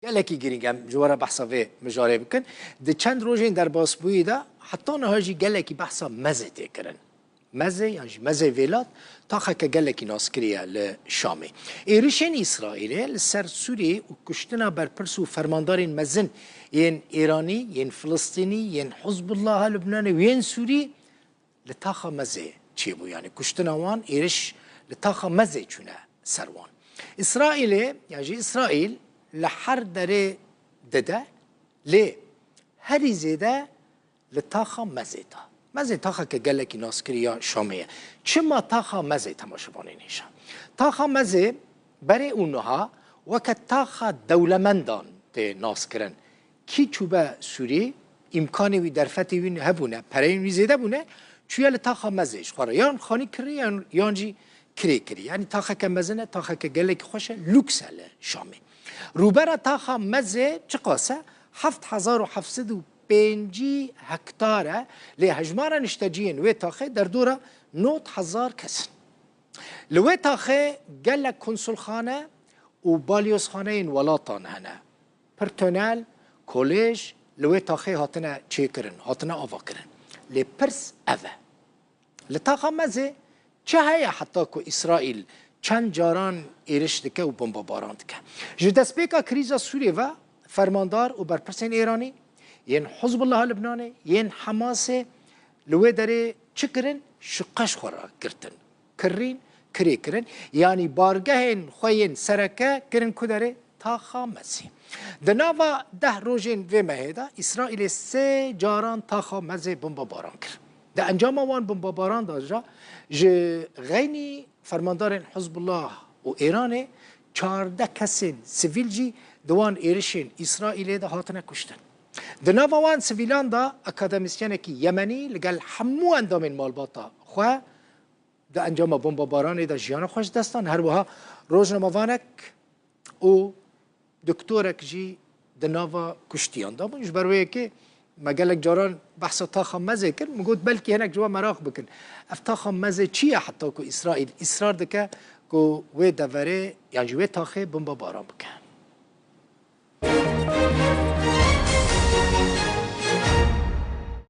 گلکی گرینگم جوارا بحثا و مجاره بکن ده چند روزین در باسبویی دا حتی نهاجی گلکی بحثا مزه تکرن مزه یعنی مزه ولاد تا خک گلکی ناسکریه لشامی ایرشین اسرائیل لسر سوریه و کشتنا برپرس و فرماندارین مزن ین ایرانی ین فلسطینی ین حزب الله لبنانی و ین سوری لتاخا مزه چی بو یعنی کشتنا وان ایرش لتاخا مزه چونه سروان اسرائیل یعنی اسرائیل لحر داره دده لی هری زیده لتاخا مزیتا مزیتا که گلکی ناسکریا شامیه چما تاخا مزی تماشبانی نیشن تاخا مزی برای اونها وقت تاخا دولمندان ته ناسکرن کی چوبه سوری امکانی وی درفتی وی هبونه پرین وی زیده بونه چویا لتاخا مزیش خوره یان خانی کری یانجی کری یعنی تاخا که مزنه تاخا که گلکی خوشه لوکسه شامی روبرا تاخا مزه چقاسه 7750 هکتاره لی هجمارا نشتجین وی تاخه در دوره 9000 کسن لوی تاخه گل کنسول خانه و بالیوز خانه این ولاتان هنه پرتونل کلیج لوی تاخه هاتنه چه کرن هاتنه آوا کرن لی پرس اوه لتاخا مزه چه هیا حتی که اسرائیل چند جاران ایرش دکه و بمباران دکه جدست بیکا کریزا سوریه و فرماندار و برپرسین ایرانی ین حزب الله لبنانی ین حماس لوی داره چه کرن شقش خورا کرتن کری کرن یعنی بارگه خوین سرکه کرن کداره تاخا مزی دناوا 10 روزین و مهدا اسرائیل 3 جاران تاخا مزی بمباران کرد ده انجام وان بمباران داشته غینی فرماندار حزب الله و ایران 14 کسین سیویل جی دوان ایرشین اسرائیل ده هاتنه کشتن دناوا وان سیویلان دا اکادمیسیان کی یمنی لگل همو اندامین مالباتا خواه ده انجام بمباران ده جیان خوش دستان هر وها روزنامه‌وانک و دکتورک جی دناوا کشتیان دا منش برویه که مقالك جاران بحث تاخا مزه كن مقول بلكي هناك جوا مراق بكن افتاخا مزه چيه حتى كو اسرائيل اصرار دكا كو وي دافاري يعني وي تاخي بمباران بكن